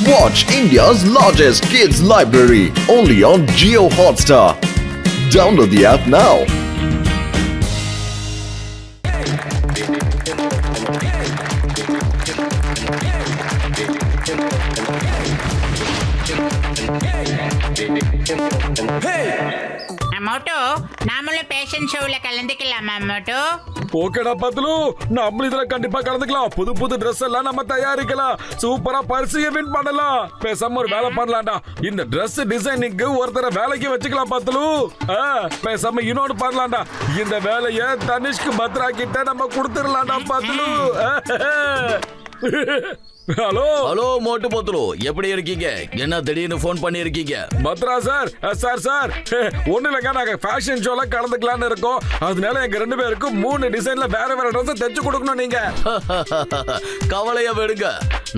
Watch India's largest kids library only on Jio Hotstar. Download the app now. மோட்டோ நாமளும் fashion ஷோல கலந்துக்கலாமா Moto? ஓகேடா பத்லு, நம்ம இதுல கண்டிப்பா கலந்துக்கலாம். புது புது Dress எல்லாம் நம்ம தயாரிக்கலாம். சூப்பரா பரிசையை வின் பண்ணலாம். பேசாம ஒரு வேலை பண்ணலாம்டா. இந்த Dress டிசைனிங்க்கு ஒருத்தர வேலைக்கு வச்சுக்கலாம் பத்லு. பேசாம இன்னொரு பண்ணலாம்டா. இந்த வேலையை தனிஷ்க்கு பத்ரா கிட்ட நம்ம கொடுத்துடலாம்டா பத்லு. ஹலோ ஹலோ மோட்டு பத்லு, எப்படி இருக்கீங்க? என்ன திடீர்னு போன் பண்ணி இருக்கீங்க? பத்ரா சார், சார் ஒண்ணு இல்லைங்க, நாங்க ஃபேஷன் ஷோல கலந்துக்கலாம்னு இருக்கோம். அதனால எங்க 2 பேருக்கும் 3 டிசைன்ல வேற வேற ட்ரெஸ் தைச்சு கொடுக்கணும். நீங்க கவலைய விடுங்க,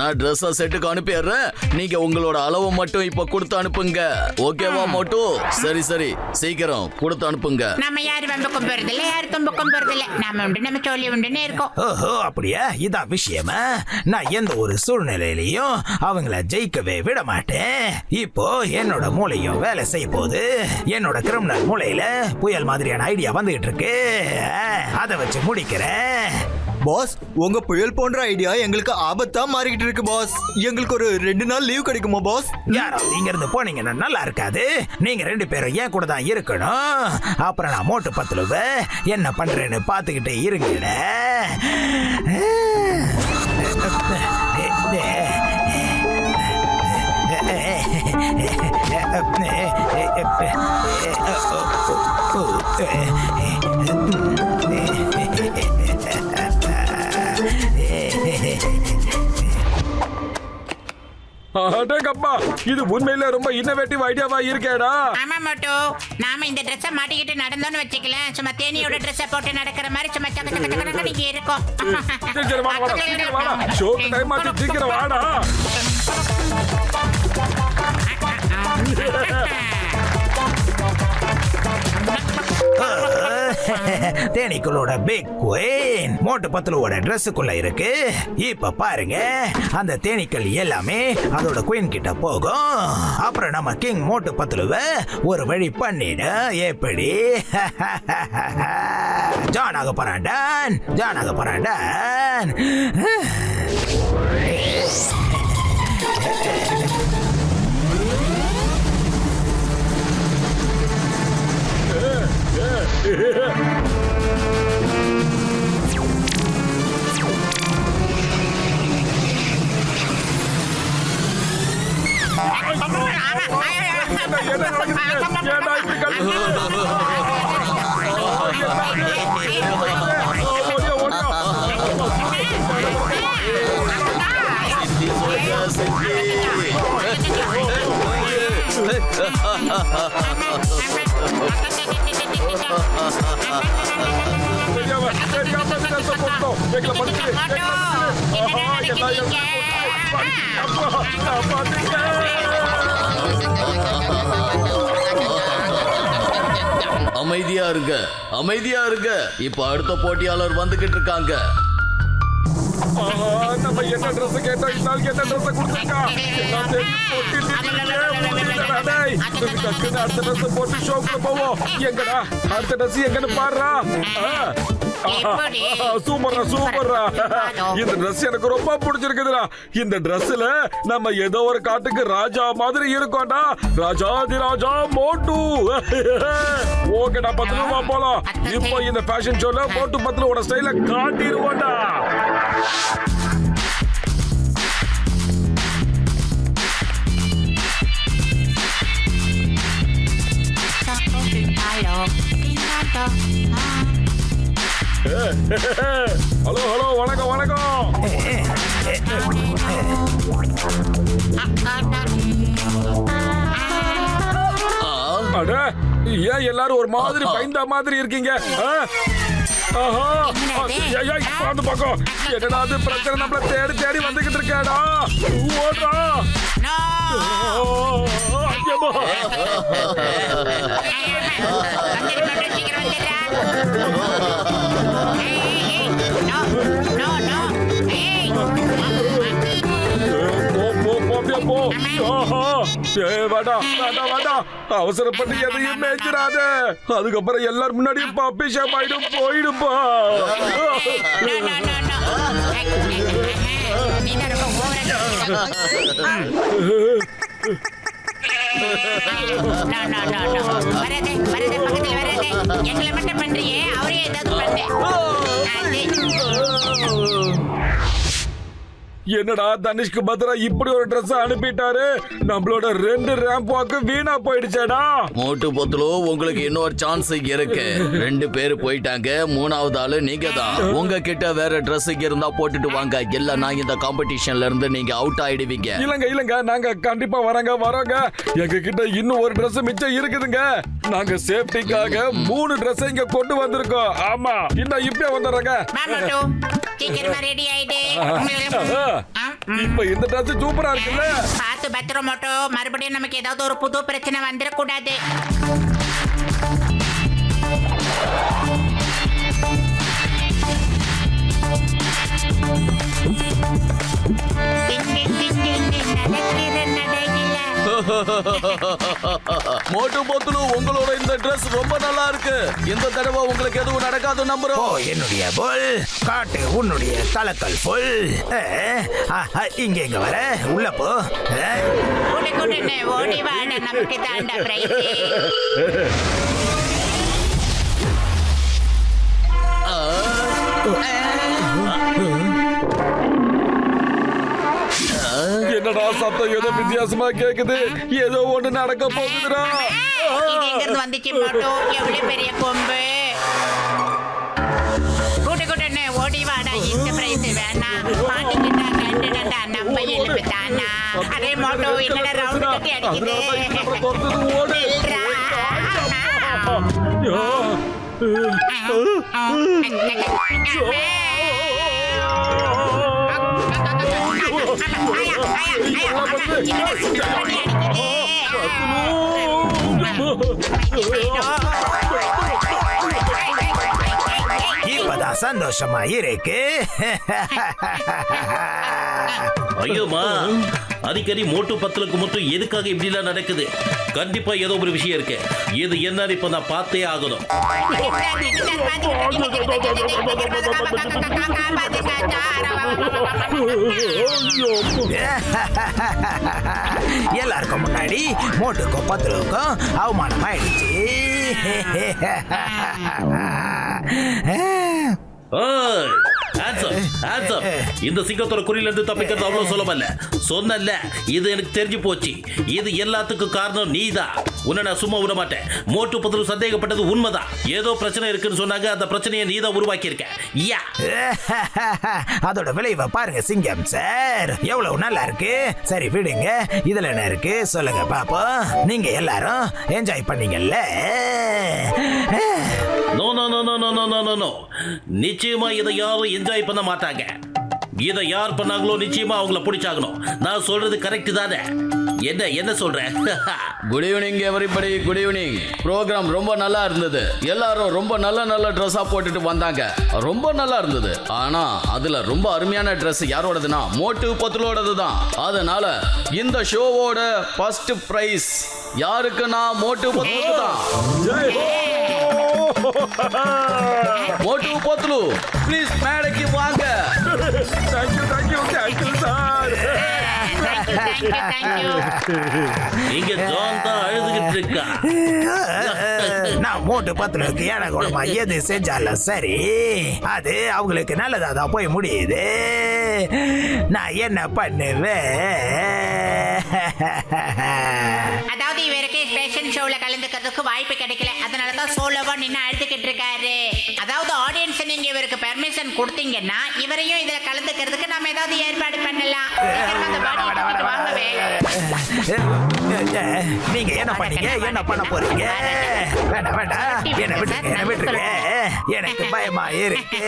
நான் ட்ரெஸ் செட்டுக்கு அனுப்பிடுறேன். நீங்க உங்களோட அளவு மட்டும் இப்ப கொடுத்து அனுப்புங்க. ஓகேவா மோட்டு? சரி சீக்கிரம் கொடுத்து அனுப்புங்க. நம்ம யாரு வம்புக்கும் போறதில்ல, யாரு தும்புக்கும் போறதில்ல. நாம உண்டு நம்ம சொல்லி உண்டுன்னு இருக்கோம். ஓஹோ, அப்படியா? இதான் விஷயமா? நான் எந்த ஒரு சூழ்நிலையிலையும் அவங்கள ஜெயிக்கவே விட மாட்டேன். இப்போ என்னோட மூளையும் வேலை செய்ய போது. என்னோட கிரிமினல் மூளையில புயல் மாதிரியான ஐடியா வந்துகிட்டு இருக்கு. அதை வச்சு முடிக்கிறேன். பாஸ், உங்க புயல் போன்ற ஐடியா எங்களுக்கு ஆபத்தா மாறிக்கிட்டு இருக்கு பாஸ். எங்களுக்கு ஒரு 2 நாள் லீவ் கிடைக்குமா பாஸ்? யாராவது இங்க இருந்து போனீங்கன்னா நல்லா இருக்காது. நீங்க 2 பேரும் ஏன் கூட தான் இருக்கணும். அப்புறம் நான் மோட்டு பத்லுவ என்ன பண்றேன்னு பாத்துக்கிட்டே இருங்க. அடேங்கப்பா, இது உண்மையில ரொம்ப இன்னோவேட்டிவ் ஐடியாவா இருக்கேடா. ஆமா மோட்டோ, நாம இந்த ட்ரெஸ்ஸை மாட்டிக்கிட்டு நடந்தோன்னு வச்சுக்கலாம். சும்மா தேனியோட ட்ரெஸ்ஸை போட்டு நடக்கிற மாதிரி சும்மா சக்க நீங்க இருக்கும். சீக்கிரம் வாடா, ஷோக்கு டைம் ஆச்சு, சீக்கிரம் வாடா. தேனீக்களோட பிக் குயின் மோட்டு பத்லுவோட ட்ரெஸ்ஸுக்குள்ள இருக்கு. இப்ப பாருங்க, அந்த தேனீக்கள் எல்லாமே அதோட குயின் கிட்ட போகும். அப்புறம் நம்ம கிங் மோட்டு பத்லுவ ஒரு வழி பண்ணிட. எப்படி? ஜானாக பராண்டான். அமைதியா இருங்க. இப்ப அடுத்த போட்டியாளர் வந்துகிட்டு இருக்காங்க. நம்ம என்ன ட்ரெஸ் கேட்டோம், இந்த நாள் என்ன ட்ரெஸ் கொடுத்துருக்கா? அடுத்த ட்ரெஸ் போட்டு ஷோக்குள்ள போவோம். எங்கடா அடுத்த ட்ரெஸ் எங்கன்னு பாடுறா. சூப்பர்ரா. இந்த ட்ரெஸ் எனக்கு ரொம்ப பிடிச்சிருக்குதுடா. இந்த ட்ரெஸ்ல நம்ம ஏதோ ஒரு காட்டுக்கு ராஜா மாதிரி இருக்கோம்டா. ராஜாதி ராஜா மோட்டு. ஓகேடா பத்லுவா, போலாம். இப்போ இந்த ஃபேஷன் ஷோல மோட்டு பத்லுவோட ஸ்டைல காட்டிடுவோம்டா. ஹலோ, வணக்கம். அட, ஏன் எல்லாரும் ஒரு மாதிரி பயந்த மாதிரி இருக்கீங்க? அந்த பக்கம் என்னடா அது பிரச்சனை? நம்மள தேடி வந்துகிட்டு இருக்கேடா. ஓடுறா. போ. ஆஹா. ஏய், வேண்டாம். அவசரப்பட்டு எதையும் மேய்ச்சிடாத. அதுக்கப்புறம் எல்லாரும் முன்னாடியும் பப்பி ஷாப் ஆயிடும், போயிடுப்பா. No, no, no, no. நீ தான் ரொம்ப ஓவரா வரதே பக்கத்துல வரதே. எங்களை மட்டும் பண்றியே, அவரே ஏதாவது பண்ணு. என்னடா தனிஷ்க்கு பத்திரா இப்படி ஒரு ட்ரெஸ் அனுப்பிட்டாரு. நம்மளோட 2 ரேம்ப் வாக்கு வீணா போயிடுச்சேடா. மோட்டு பத்துலோ உங்களுக்கு இன்னொரு சான்ஸ் இருக்கு. 2 பேர் போயிட்டாங்க, 3வது ஆளு நீங்க தான். உங்ககிட்ட வேற Dress இருந்தா போட்டுட்டு வாங்க. இல்ல நான் இந்த காம்படிஷன்ல இருந்து நீங்க அவுட் ஆயிடுவீங்க. இல்லங்க நாங்க கண்டிப்பா வரோங்க. எங்க கிட்ட இன்னும் ஒரு Dress மிச்சம் இருக்குதுங்க. நாங்க சேஃப்டிக்காக 3 Dress இங்க கொண்டு வந்திருக்கோம். ஆமா, இன்னும் இப்ப வந்துடுறேங்க. சீக்கிரமா ரெடி ஆயிடு. இப்ப இந்த Dress சூப்பரா இருக்குல்ல. பார்த்து பத்திரம் மட்டும், மறுபடியும் நமக்கு ஏதாவது ஒரு புது பிரச்சனை வந்துடக்கூடாது. மோட்டு பத்துலு உங்களோட இந்த Dress ரொம்ப நல்லா இருக்கு. இந்த தடவை உங்களுக்கு எதுவும் நடக்காது நம்புறோம். என்னுடைய போல் காட்டு உன்னுடைய கலக்கல் போல். இங்க வர உள்ள போ. கூடனே ஓடி வாட, நமக்கு தாண்டா பிரைஸ். என்னடா சத்தம் ஏதோ வித்தியாசமா கேக்குது. ஏதோ ஒண்ணு நடக்க போகுதுடா. இது எங்க இருந்து வந்துச்சு மோட்டோ? எவ்வளவு பெரிய கொம்பு. கூடனே ஓடி வாடா, இந்த பிரைஸ் வேணாம். பாட்டுக்கிட்டா கண்டுடா நம்ம எலும்பு தானா. அரே மோட்டோ, என்னடா ரவுண்ட் கட்டி அடிக்குது. இப்பதான் சந்தோஷமா இருக்கு. ஐயோமா, அடிக்கடி மோட்டு பத்தலுக்கு மட்டும் எதுக்காக இப்படி எல்லாம் நடக்குது? கண்டிப்பா ஏதோ ஒரு விஷயம் இருக்கு. இது என்னன்னு இப்ப நான் பார்த்தே ஆகணும். எல்லாருக்கும் முன்னாடி மோட்டுக்கும் பத்தலுக்கும் அவமானம் ஆயிடுச்சு. இந்த சிங்கத்தோட குறியில இருந்து தப்பிக்கிறது அவ்வளவு சுலபம் இல்ல. சொன்னல, இது எனக்கு தெரிஞ்சு போச்சு. இது எல்லாத்துக்கும் காரணம் நீதான். உன்னை நான் சும்மா விட மாட்டேன். மோட்டு பத்தலு சந்தேகப்பட்டது உண்மைதான். ஏதோ பிரச்சனை இருக்குன்னு சொன்னாங்க. அந்த பிரச்சனையை நீதான் உருவாக்கி இருக்க. அதோட விளைவை பாருங்க சிங்கம் சார், எவ்வளவு நல்லா இருக்கு. சரி விடுங்க, இதுல என்ன இருக்கு சொல்லுங்க பாப்போம். நீங்க எல்லாரும் என்ஜாய் பண்ணீங்கல்ல? No no no no no no no no. நிச்சயமா இதை யாரும் என்ஜாய் பண்ண மாட்டாங்க. இதை யார் பண்ணாங்களோ நிச்சயமா அவங்கள பிடிச்சாகணும். நான் சொல்றது கரெக்ட் தானே? என்ன சொல்றேன்? Good evening everybody, good evening. Programme ரொம்ப நல்லா இருந்தது. எல்லாரும் ரொம்ப நல்ல ட்ரெஸ்ஸா போட்டுட்டு வந்தாங்க. ரொம்ப நல்லா இருந்தது. ஆனா அதுல ரொம்ப அருமையான ட்ரெஸ் யாரோடதுன்னா மோட்டு பத்துலோடது தான். அதனால இந்த ஷோவோட ஃபர்ஸ்ட் பிரைஸ் யாருக்குன்னா மோட்டு பத்துலு தான். மோட்டு பத்துலு ப்ளீஸ் மேடைக்கு வாங்க. Thank you sir. இங்க ஜான் தான் அழுதுகிட்டு இருக்கா. நான் மோட்டு பத்துலுக்கு ஏனகுணமா எது செஞ்சாலும் சரி, அது அவங்களுக்கு நல்லதா தான் போய் முடியுது. நான் என்ன பண்ணுவேன்? அதாவது இவருக்கு ஸ்பெஷல் ஷோல கலந்துக்கிறதுக்கு வாய்ப்பு கிடைக்கல. அதனாலதான் சோலோவா நின்னு அழுதுகிட்டு இருக்காரு. அதாவது ஆடியன்ஸ் நீங்க இவருக்கு பெர்மிஷன் கொடுத்தீங்கன்னா இவரையும் இதுல கலந்துக்கிறதுக்கு நாம ஏதாவது ஏற்பாடு பண்ணலாம். வாங்கவே. நீங்க என்ன பண்ணீங்க, என்ன பண்ண போறீங்க? வேண்டாம், என்ன விட்டுருங்க. எனக்கு பயமா இருக்கு.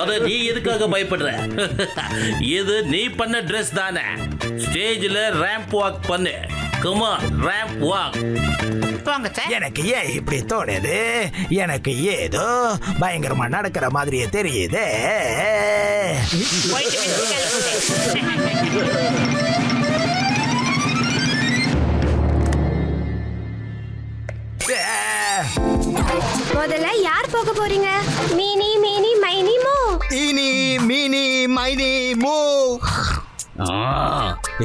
அத நீ எதுக்காக பயப்படுற? இது நீ பண்ண ட்ரெஸ் தானே. ஸ்டேஜ்ல ரேம்ப் வாக் பண்ணு. Come on, ramp walk. போங்க சார். எனக்கு ஏன் இப்படி தோணுது? எனக்கு ஏதோ பயங்கரமா நடக்கிற மாதிரியே தெரியுதே. போயிட்டு விட்டு முதல்ல யார் போக போறீங்க? மீனி மீனி மைனி மோ. ஈனி மீனி மைனி மூ.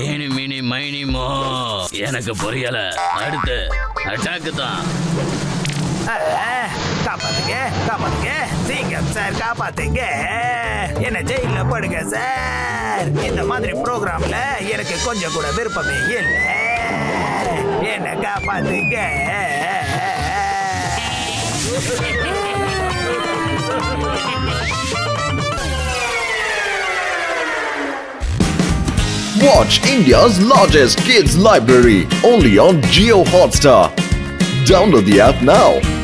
ஏனி மினி மைனிமோ எனக்கு புரியல. அடுத்து அட்டாக்கு தான். காப்பாத்துங்க, காப்பாத்துங்க, சிங்கம் சார் காப்பாத்துங்க. என்ன ஜெயில போடுங்க சார். இந்த மாதிரி ப்ரோக்ராம்ல எனக்கு கொஞ்சம் கூட விருப்பமே இல்லை. என்ன காப்பாத்துங்க. Watch India's largest kids library only on Geo Hotstar. Download the app now.